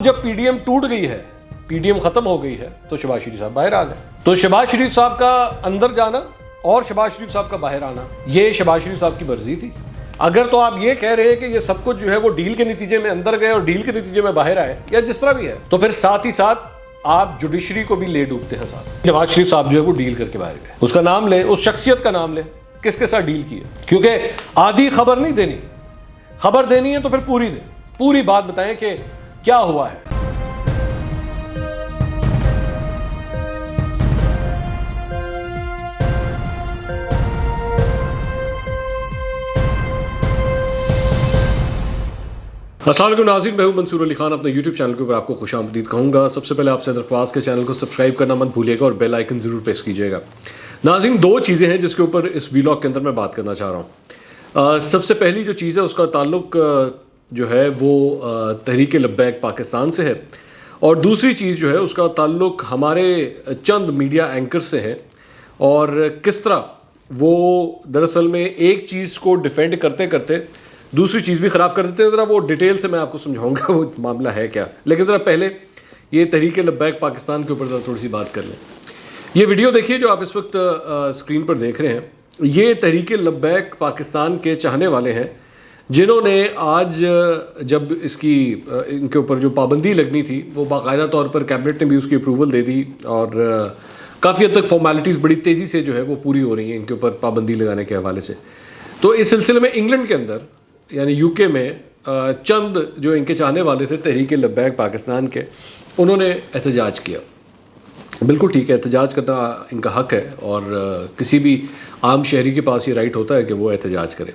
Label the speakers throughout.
Speaker 1: جب P D M ٹوٹ گئی ہے, پی ڈی ایم ختم ہو گئی ہے, تو شہباز شریف صاحب باہر آ گئے. تو شہباز شریف صاحب کا اندر جانا اور شہباز شریف صاحب کا باہر آنا, یہ شہباز شریف صاحب کی مرضی تھی. اگر تو آپ یہ کہہ رہے ہیں کہ یہ سب کچھ جو ہے وہ ڈیل کے نتیجے میں اندر گئے اور ڈیل کے نتیجے میں باہر آئے, یا جس طرح بھی ہے, تو پھر ساتھ ہی ساتھ آپ جوڈیشری کو بھی لے ڈوبتے ہیں ساتھ. شہباز شریف صاحب جو ہے وہ ڈیل کر کے باہر گئے. اس کا نام لے, اس شخصیت کا نام لے, کس کے ساتھ ڈیل کی ہے. کیونکہ آدھی خبر نہیں دینی, خبر دینی ہے تو پھر پوری دیں, پوری بات بتائیں کہ کیا ہوا ہے. السلام علیکم ناظرین, میں ہوں منصور علی خان. اپنے یوٹیوب چینل کے اوپر آپ کو خوش آمدید کہوں گا. سب سے پہلے آپ سے درخواست کے چینل کو سبسکرائب کرنا مت بھولیے گا اور بیل آئیکن ضرور پریس کیجیے گا. ناظرین, دو چیزیں ہیں جس کے اوپر اس ویلاگ کے اندر میں بات کرنا چاہ رہا ہوں. سب سے پہلی جو چیز ہے اس کا تعلق جو ہے وہ تحریک لبیک پاکستان سے ہے, اور دوسری چیز جو ہے اس کا تعلق ہمارے چند میڈیا اینکر سے ہے, اور کس طرح وہ دراصل میں ایک چیز کو ڈیفینڈ کرتے کرتے دوسری چیز بھی خراب کر دیتے ہیں. ذرا وہ ڈیٹیل سے میں آپ کو سمجھاؤں گا وہ معاملہ ہے کیا, لیکن ذرا پہلے یہ تحریک لبیک پاکستان کے اوپر ذرا تھوڑی سی بات کر لیں. یہ ویڈیو دیکھیے جو آپ اس وقت اسکرین پر دیکھ رہے ہیں, یہ تحریک لبیک پاکستان کے چاہنے والے ہیں جنہوں نے آج جب اس کی ان کے اوپر جو پابندی لگنی تھی وہ باقاعدہ طور پر کیبنٹ نے بھی اس کی اپروول دے دی, اور کافی حد تک فارمیلٹیز بڑی تیزی سے جو ہے وہ پوری ہو رہی ہیں ان کے اوپر پابندی لگانے کے حوالے سے. تو اس سلسلے میں انگلینڈ کے اندر یعنی یو کے میں چند جو ان کے چاہنے والے تھے تحریک لبیک پاکستان کے, انہوں نے احتجاج کیا. بالکل ٹھیک ہے, احتجاج کرنا ان کا حق ہے, اور کسی بھی عام شہری کے پاس یہ رائٹ ہوتا ہے کہ وہ احتجاج کرے.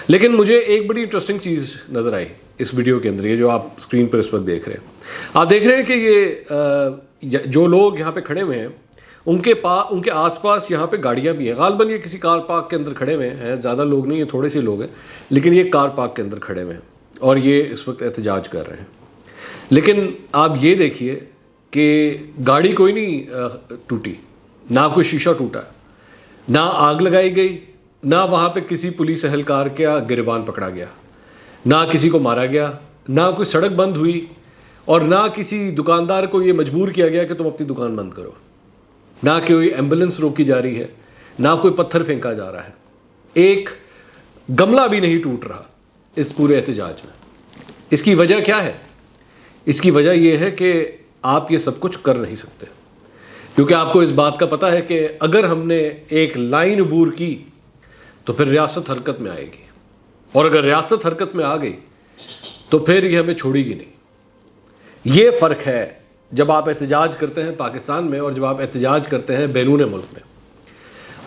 Speaker 1: لیکن مجھے ایک بڑی انٹرسٹنگ چیز نظر آئی اس ویڈیو کے اندر, یہ جو آپ اسکرین پر اس وقت دیکھ رہے ہیں. آپ دیکھ رہے ہیں کہ یہ جو لوگ یہاں پہ کھڑے ہوئے ہیں ان کے آس پاس یہاں پہ گاڑیاں بھی ہیں. غالباً یہ کسی کار پارک کے اندر کھڑے ہوئے ہیں, زیادہ لوگ نہیں ہیں, تھوڑے سے لوگ ہیں, لیکن یہ کار پارک کے اندر کھڑے ہوئے ہیں اور یہ اس وقت احتجاج کر رہے ہیں. لیکن آپ یہ دیکھیے کہ گاڑی کوئی نہیں ٹوٹی, نہ کوئی شیشہ ٹوٹا, نہ آگ لگائی گئی, نہ وہاں پہ کسی پولیس اہلکار کا گریبان پکڑا گیا, نہ کسی کو مارا گیا, نہ کوئی سڑک بند ہوئی, اور نہ کسی دکاندار کو یہ مجبور کیا گیا کہ تم اپنی دکان بند کرو, نہ کوئی ایمبولنس روکی جا رہی ہے, نہ کوئی پتھر پھینکا جا رہا ہے. ایک گملہ بھی نہیں ٹوٹ رہا اس پورے احتجاج میں. اس کی وجہ کیا ہے؟ اس کی وجہ یہ ہے کہ آپ یہ سب کچھ کر نہیں سکتے, کیونکہ آپ کو اس بات کا پتہ ہے کہ اگر ہم نے ایک لائن عبور کی تو پھر ریاست حرکت میں آئے گی, اور اگر ریاست حرکت میں آ گئی تو پھر یہ ہمیں چھوڑے گی نہیں. یہ فرق ہے جب آپ احتجاج کرتے ہیں پاکستان میں اور جب آپ احتجاج کرتے ہیں بیرون ملک میں.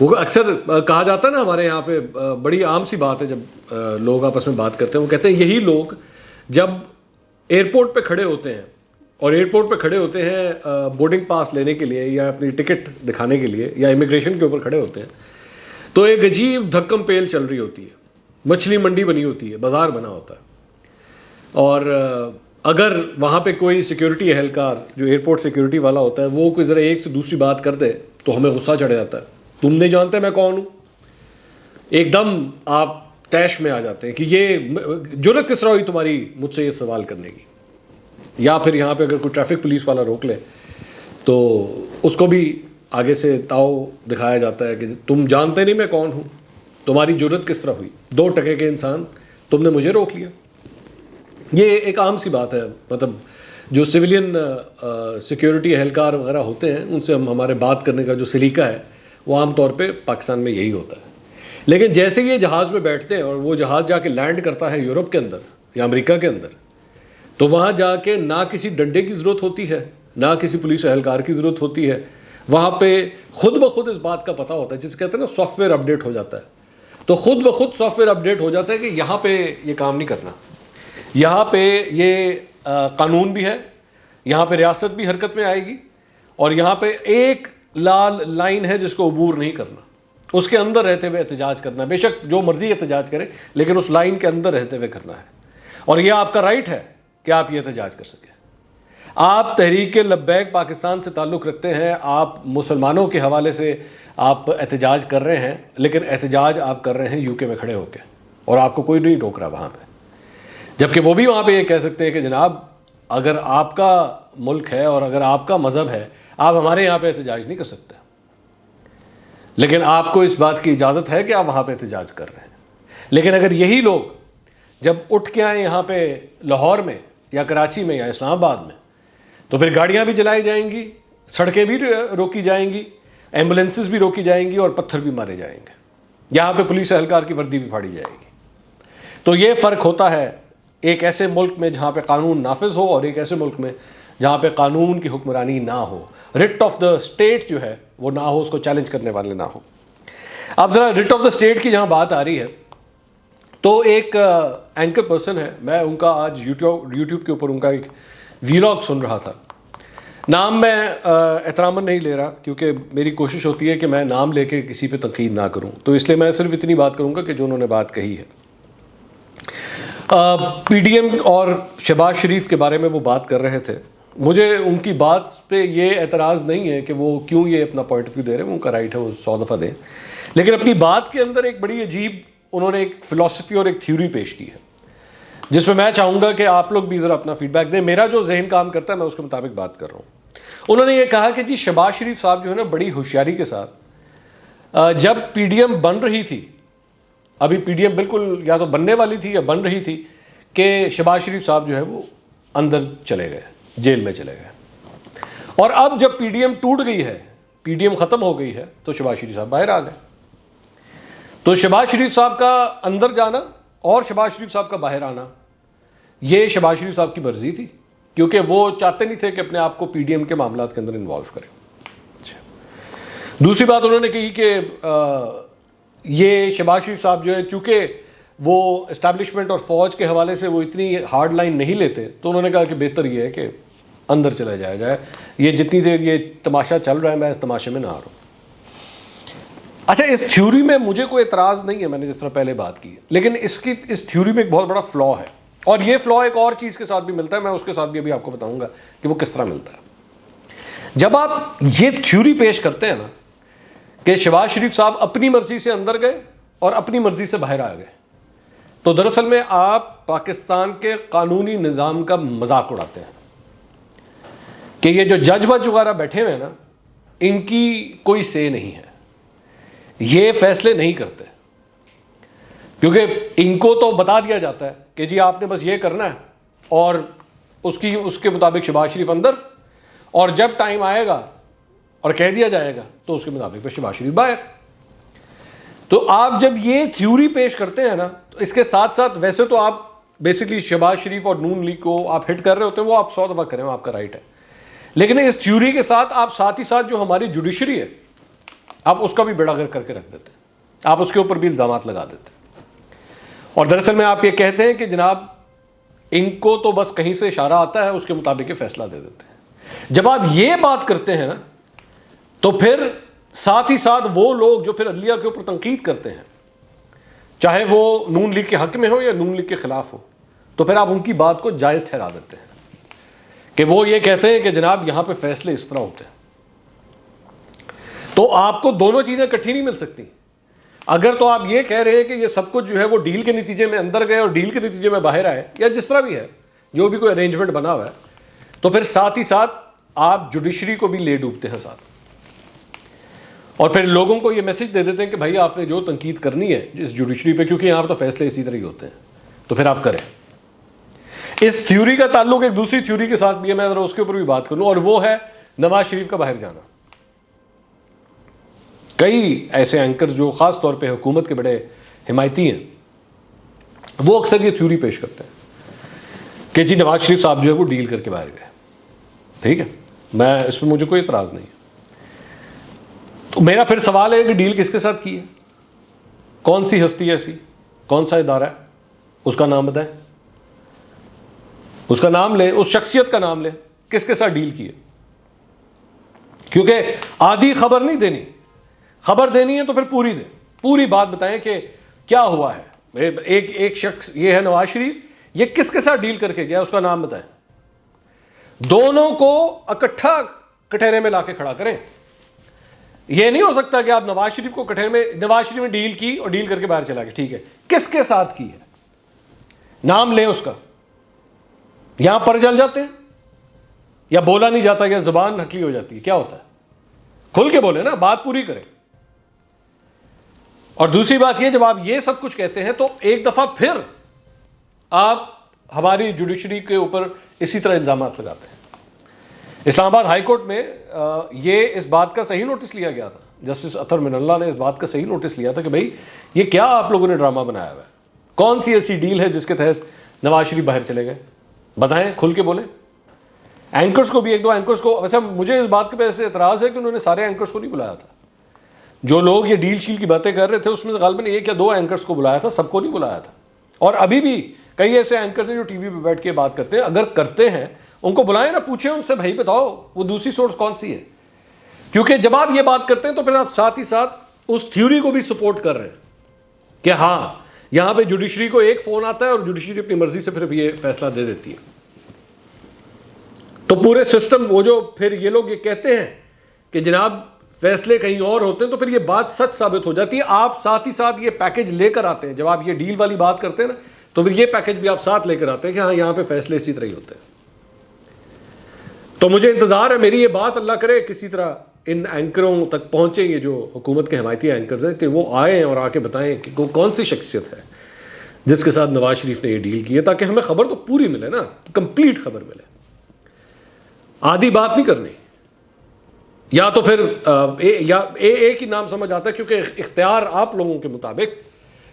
Speaker 1: وہ اکثر کہا جاتا ہے نا ہمارے یہاں پہ, بڑی عام سی بات ہے جب لوگ آپس میں بات کرتے ہیں, وہ کہتے ہیں یہی لوگ جب ایئرپورٹ پہ کھڑے ہوتے ہیں اور ایئرپورٹ پہ کھڑے ہوتے ہیں بورڈنگ پاس لینے کے لیے یا اپنی ٹکٹ دکھانے کے لیے یا امیگریشن کے اوپر کھڑے ہوتے ہیں, تو ایک عجیب دھکم پیل چل رہی ہوتی ہے, مچھلی منڈی بنی ہوتی ہے, بازار بنا ہوتا ہے. اور اگر وہاں پہ کوئی سیکیورٹی اہلکار جو ایئرپورٹ سیکیورٹی والا ہوتا ہے وہ کوئی ذرا ایک سے دوسری بات کر دے تو ہمیں غصہ چڑھ جاتا ہے, تم نہیں جانتے میں کون ہوں. ایک دم آپ طیش میں آ جاتے ہیں کہ یہ جرأت کس طرح ہوئی تمہاری مجھ سے یہ سوال کرنے کی. یا پھر یہاں پہ اگر کوئی ٹریفک پولیس والا روک لے تو اس کو بھی آگے سے تاؤ دکھایا جاتا ہے کہ تم جانتے نہیں میں کون ہوں, تمہاری جرأت کس طرح ہوئی, 2 ٹکے کے انسان تم نے مجھے روک لیا. یہ ایک عام سی بات ہے, مطلب جو سویلین سیکیورٹی اہلکار وغیرہ ہوتے ہیں ان سے ہمارے بات کرنے کا جو سلیقہ ہے وہ عام طور پہ پاکستان میں یہی ہوتا ہے. لیکن جیسے یہ جہاز میں بیٹھتے ہیں اور وہ جہاز جا کے لینڈ کرتا ہے یورپ کے اندر یا امریکہ کے اندر, تو وہاں جا کے نہ کسی ڈنڈے کی ضرورت ہوتی ہے, نہ کسی پولیس اہلکار کی ضرورت ہوتی ہے. وہاں پہ خود بخود اس بات کا پتہ ہوتا ہے, جسے کہتے ہیں نا سافٹ ویئر اپڈیٹ ہو جاتا ہے. تو خود بخود سافٹ ویئر اپڈیٹ ہو جاتا ہے کہ یہاں پہ یہ کام نہیں کرنا, یہاں پہ یہ قانون بھی ہے, یہاں پہ ریاست بھی حرکت میں آئے گی, اور یہاں پہ ایک لال لائن ہے جس کو عبور نہیں کرنا, اس کے اندر رہتے ہوئے احتجاج کرنا. بے شک جو مرضی احتجاج کرے لیکن اس لائن کے اندر رہتے ہوئے کرنا ہے, اور یہ آپ کا رائٹ ہے کہ آپ یہ احتجاج کر سکیں. آپ تحریک لبیک پاکستان سے تعلق رکھتے ہیں, آپ مسلمانوں کے حوالے سے آپ احتجاج کر رہے ہیں, لیکن احتجاج آپ کر رہے ہیں یو کے میں کھڑے ہو کے, اور آپ کو کوئی نہیں ٹوک رہا وہاں پہ. جبکہ وہ بھی وہاں پہ یہ کہہ سکتے ہیں کہ جناب اگر آپ کا ملک ہے اور اگر آپ کا مذہب ہے, آپ ہمارے یہاں پہ احتجاج نہیں کر سکتے, لیکن آپ کو اس بات کی اجازت ہے کہ آپ وہاں پہ احتجاج کر رہے ہیں. لیکن اگر یہی لوگ جب اٹھ کے آئیں یہاں پہ لاہور میں یا کراچی میں یا اسلام آباد میں, تو پھر گاڑیاں بھی جلائی جائیں گی, سڑکیں بھی روکی جائیں گی, ایمبولینسز بھی روکی جائیں گی اور پتھر بھی مارے جائیں گے, یہاں پہ پولیس اہلکار کی وردی بھی پھاڑی جائے گی. تو یہ فرق ہوتا ہے ایک ایسے ملک میں جہاں پہ قانون نافذ ہو اور ایک ایسے ملک میں جہاں پہ قانون کی حکمرانی نہ ہو, رٹ آف دا اسٹیٹ جو ہے وہ نہ ہو, اس کو چیلنج کرنے والے نہ ہو. اب ذرا رٹ آف دا اسٹیٹ کی جہاں بات آ رہی ہے, تو ایک اینکر پرسن ہے, میں ان کا آج یوٹیوب کے اوپر ان کا ایک ویلاگ سن رہا تھا. نام میں احتراماً نہیں لے رہا کیونکہ میری کوشش ہوتی ہے کہ میں نام لے کے کسی پہ تنقید نہ کروں, تو اس لیے میں صرف اتنی بات کروں گا کہ جو انہوں نے بات کہی ہے. پی ڈی ایم اور شہباز شریف کے بارے میں وہ بات کر رہے تھے. مجھے ان کی بات پہ یہ اعتراض نہیں ہے کہ وہ کیوں یہ اپنا پوائنٹ آف ویو دے رہے ہیں, ان کا رائٹ ہے, وہ 100 دفعہ دیں, لیکن اپنی بات کے اندر ایک بڑی عجیب انہوں نے ایک فلسفی اور ایک تھیوری پیش کی ہے, جس میں میں چاہوں گا کہ آپ لوگ بھی ذرا اپنا فیڈ بیک دیں. میرا جو ذہن کام کرتا ہے میں اس کے مطابق بات کر رہا ہوں. انہوں نے یہ کہا کہ جی شہباز شریف صاحب جو ہے نا بڑی ہوشیاری کے ساتھ جب پی ڈی ایم بن رہی تھی, ابھی پی ڈی ایم بالکل یا تو بننے والی تھی یا بن رہی تھی, کہ شہباز شریف صاحب جو ہے وہ اندر چلے گئے, جیل میں چلے گئے, اور اب جب پی ڈی ایم ٹوٹ گئی ہے, پی ڈی ایم ختم ہو گئی ہے, تو شہباز شریف صاحب باہر آ گئے. تو شہباز شریف صاحب کا اندر جانا اور شہباز شریف صاحب کا باہر آنا یہ شہباز شریف صاحب کی مرضی تھی, کیونکہ وہ چاہتے نہیں تھے کہ اپنے آپ کو پی ڈی ایم کے معاملات کے اندر انوالو کریں. دوسری بات انہوں نے کہی کہ یہ شہباز شریف صاحب جو ہے چونکہ وہ اسٹیبلشمنٹ اور فوج کے حوالے سے وہ اتنی ہارڈ لائن نہیں لیتے, تو انہوں نے کہا کہ بہتر یہ ہے کہ اندر چلا جایا جائے, یہ جتنی دیر یہ تماشا چل رہا ہے میں اس تماشے میں نہ آ رہا ہوں. اچھا, اس تھیوری میں مجھے کوئی اعتراض نہیں ہے, میں نے جس طرح پہلے بات کی, لیکن اس تھیوری میں ایک بہت بڑا فلا ہے, اور یہ فلا ایک اور چیز کے ساتھ بھی ملتا ہے, میں اس کے ساتھ بھی ابھی آپ کو بتاؤں گا کہ وہ کس طرح ملتا ہے. جب آپ یہ تھیوری پیش کرتے ہیں نا کہ شہباز شریف صاحب اپنی مرضی سے اندر گئے اور اپنی مرضی سے باہر آ گئے, تو دراصل میں آپ پاکستان کے قانونی نظام کا مذاق اڑاتے ہیں کہ یہ جو جج وج وغیرہ بیٹھے ہوئے ہیں نا, ان کی کوئی سے نہیں ہے, یہ فیصلے نہیں کرتے, کیونکہ ان کو تو بتا دیا جاتا ہے کہ جی آپ نے بس یہ کرنا ہے, اور اس کے مطابق شہباز شریف اندر, اور جب ٹائم آئے گا اور کہہ دیا جائے گا تو اس کے مطابق پھر شہباز شریف باہر. تو آپ جب یہ تھیوری پیش کرتے ہیں نا, تو اس کے ساتھ ساتھ ویسے تو آپ بیسکلی شہباز شریف اور نون لیگ کو آپ ہٹ کر رہے ہوتے ہیں, وہ آپ 100 دفعہ کریں, آپ کا رائٹ ہے, لیکن اس تھیوری کے ساتھ آپ ساتھ ہی ساتھ جو ہماری جوڈیشری ہے آپ اس کا بھی بیڑا غرق کر کے رکھ دیتے ہیں, آپ اس کے اوپر بھی الزامات لگا دیتے ہیں. اور دراصل میں آپ یہ کہتے ہیں کہ جناب ان کو تو بس کہیں سے اشارہ آتا ہے, اس کے مطابق یہ فیصلہ دے دیتے ہیں. جب آپ یہ بات کرتے ہیں نا, تو پھر ساتھ ہی ساتھ وہ لوگ جو پھر عدلیہ کے اوپر تنقید کرتے ہیں, چاہے وہ نون لیگ کے حق میں ہو یا نون لیگ کے خلاف ہو, تو پھر آپ ان کی بات کو جائز ٹھہرا دیتے ہیں کہ وہ یہ کہتے ہیں کہ جناب یہاں پہ فیصلے اس طرح ہوتے ہیں. تو آپ کو دونوں چیزیں اکٹھی نہیں مل سکتی. اگر تو آپ یہ کہہ رہے ہیں کہ یہ سب کچھ جو ہے وہ ڈیل کے نتیجے میں اندر گئے اور ڈیل کے نتیجے میں باہر آئے, یا جس طرح بھی ہے جو بھی کوئی ارینجمنٹ بنا ہوا ہے, تو پھر ساتھ ہی ساتھ آپ جوڈیشری کو بھی لے ڈوبتے ہیں ساتھ, اور پھر لوگوں کو یہ میسج دے دیتے ہیں کہ بھائی آپ نے جو تنقید کرنی ہے اس جوڈیشری پہ, کیونکہ یہاں پہ تو فیصلے اسی طرح ہی ہوتے ہیں, تو پھر آپ کریں. اس تھیوری کا تعلق ایک دوسری تھیوری کے ساتھ بھی ہے, میں ذرا اس کے اوپر بھی بات کروں, اور وہ ہے نواز شریف کا باہر جانا. کئی ایسے اینکرز جو خاص طور پہ حکومت کے بڑے حمایتی ہیں, وہ اکثر یہ تھیوری پیش کرتے ہیں کہ جی نواز شریف صاحب جو ہے وہ ڈیل کر کے باہر گئے. ٹھیک ہے, میں اس میں مجھے کوئی اعتراض نہیں ہے. تو میرا پھر سوال ہے کہ ڈیل کس کے ساتھ کی ہے, کون سی ہستی ایسی, کون سا ادارہ ہے, اس کا نام بتائیں, اس کا نام لیں, اس شخصیت کا نام لیں, کس کے ساتھ ڈیل کی ہے. کیونکہ آدھی خبر نہیں دینی, خبر دینی ہے تو پھر پوری دیں, پوری بات بتائیں کہ کیا ہوا ہے. ایک شخص یہ ہے نواز شریف, یہ کس کے ساتھ ڈیل کر کے گیا, اس کا نام بتائیں. دونوں کو اکٹھا کٹہرے میں لا کے کھڑا کریں. یہ نہیں ہو سکتا کہ آپ نواز شریف کو کٹہرے میں, نواز شریف نے ڈیل کی اور ڈیل کر کے باہر چلا گیا. ٹھیک ہے, کس کے ساتھ کی ہے, نام لیں اس کا. یہاں پر جل جاتے ہیں یا بولا نہیں جاتا یا زبان نکلی ہو جاتی ہے؟ کیا ہوتا ہے؟ کھل کے بولے نا، بات پوری کریں. اور دوسری بات یہ، جب آپ یہ سب کچھ کہتے ہیں تو ایک دفعہ پھر آپ ہماری جوڈیشری کے اوپر اسی طرح الزامات لگاتے ہیں. اسلام آباد ہائی کورٹ میں یہ اس بات کا صحیح نوٹس لیا گیا تھا، جسٹس اطہر من اللہ نے اس بات کا صحیح نوٹس لیا تھا کہ بھائی یہ کیا آپ لوگوں نے ڈرامہ بنایا ہوا ہے؟ کون سی ایسی ڈیل ہے جس کے تحت نواز شریف باہر چلے گئے؟ بتائیں، کھل کے بولیں. اینکرز کو بھی، ایک دو اینکرز کو، ویسے مجھے اس بات پہ اعتراض ہے کہ انہوں نے سارے اینکرز کو نہیں بلایا تھا. جو لوگ یہ ڈیل شیل کی باتیں کر رہے تھے اس میں غالباً ایک یا دو اینکرز کو بلایا تھا، سب کو نہیں بلایا تھا. اور ابھی بھی کئی ایسے اینکرز ہیں جو ٹی وی پہ بیٹھ کے بات کرتے ہیں. اگر کرتے ہیں ان کو بلائیں نا، پوچھیں ان سے، بھائی بتاؤ وہ دوسری سورس کون سی ہے؟ کیونکہ جب آپ یہ بات کرتے ہیں تو پھر آپ ساتھ ہی ساتھ اس تھیوری کو بھی سپورٹ کر رہے ہیں کہ ہاں یہاں پہ جوڈیشری کو ایک فون آتا ہے اور جوڈیشری اپنی مرضی سے پھر یہ فیصلہ دے دیتی ہے. تو پورے سسٹم، وہ جو پھر یہ لوگ یہ کہتے ہیں کہ جناب فیصلے کہیں اور ہوتے ہیں، تو پھر یہ بات سچ ثابت ہو جاتی ہے. آپ ساتھ ہی ساتھ یہ پیکج لے کر آتے ہیں. جب آپ یہ ڈیل والی بات کرتے ہیں نا تو پھر یہ پیکج بھی آپ ساتھ لے کر آتے ہیں کہ ہاں یہاں پہ فیصلے اسی طرح ہی ہوتے ہیں. تو مجھے انتظار ہے میری یہ بات اللہ کرے کسی طرح ان اینکروں تک پہنچے، یہ جو حکومت کے حمایتی اینکرز ہیں، کہ وہ آئیں اور آ کے بتائیں کہ وہ کون سی شخصیت ہے جس کے ساتھ نواز شریف نے یہ ڈیل کی ہے، تاکہ ہمیں خبر تو پوری ملے نا، کمپلیٹ خبر ملے. آدھی بات نہیں کرنی. یا تو پھر ایک ہی نام سمجھ آتا ہے، کیونکہ اختیار آپ لوگوں کے مطابق،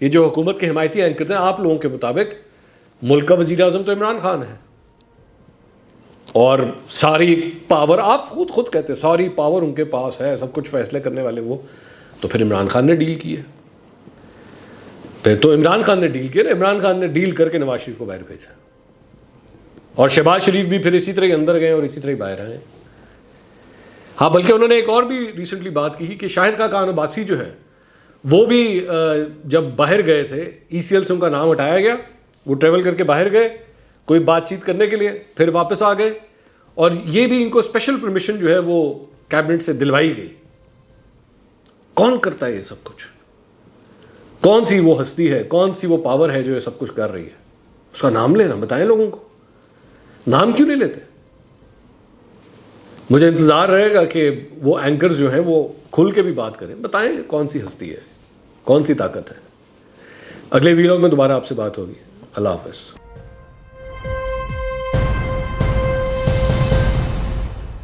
Speaker 1: یہ جو حکومت کے حمایتی اینکرز ہیں، آپ لوگوں کے مطابق ملک کا وزیر اعظم تو عمران خان ہے، اور ساری پاور، آپ خود کہتے ہیں ساری پاور ان کے پاس ہے، سب کچھ فیصلے کرنے والے وہ. تو پھر عمران خان نے ڈیل کی ہے، پھر تو عمران خان نے ڈیل کیا نا. عمران خان نے ڈیل کر کے نواز شریف کو باہر بھیجا، اور شہباز شریف بھی پھر اسی طرح اندر گئے اور اسی طرح باہر آئے. ہاں بلکہ انہوں نے ایک اور بھی ریسنٹلی بات کی کہ شاہد خاقان عباسی جو ہے وہ بھی جب باہر گئے تھے ای سی ایل سے ان کا نام ہٹایا گیا، وہ ٹریول کر کے باہر گئے کوئی بات چیت کرنے کے لیے، پھر واپس آ گئے، اور یہ بھی ان کو اسپیشل پرمیشن جو ہے وہ کیبنٹ سے دلوائی گئی. کون کرتا ہے یہ سب کچھ؟ کون سی وہ ہستی ہے، کون سی وہ پاور ہے جو یہ سب کچھ کر رہی ہے؟ اس کا نام لینا، بتائیں لوگوں کو. نام کیوں نہیں لیتے؟ مجھے انتظار رہے گا کہ وہ اینکرز جو ہیں وہ کھل کے بھی بات کریں، بتائیں کون سی ہستی ہے، کون سی طاقت ہے. اگلے ویلاگ میں دوبارہ آپ سے بات ہوگی. اللہ حافظ.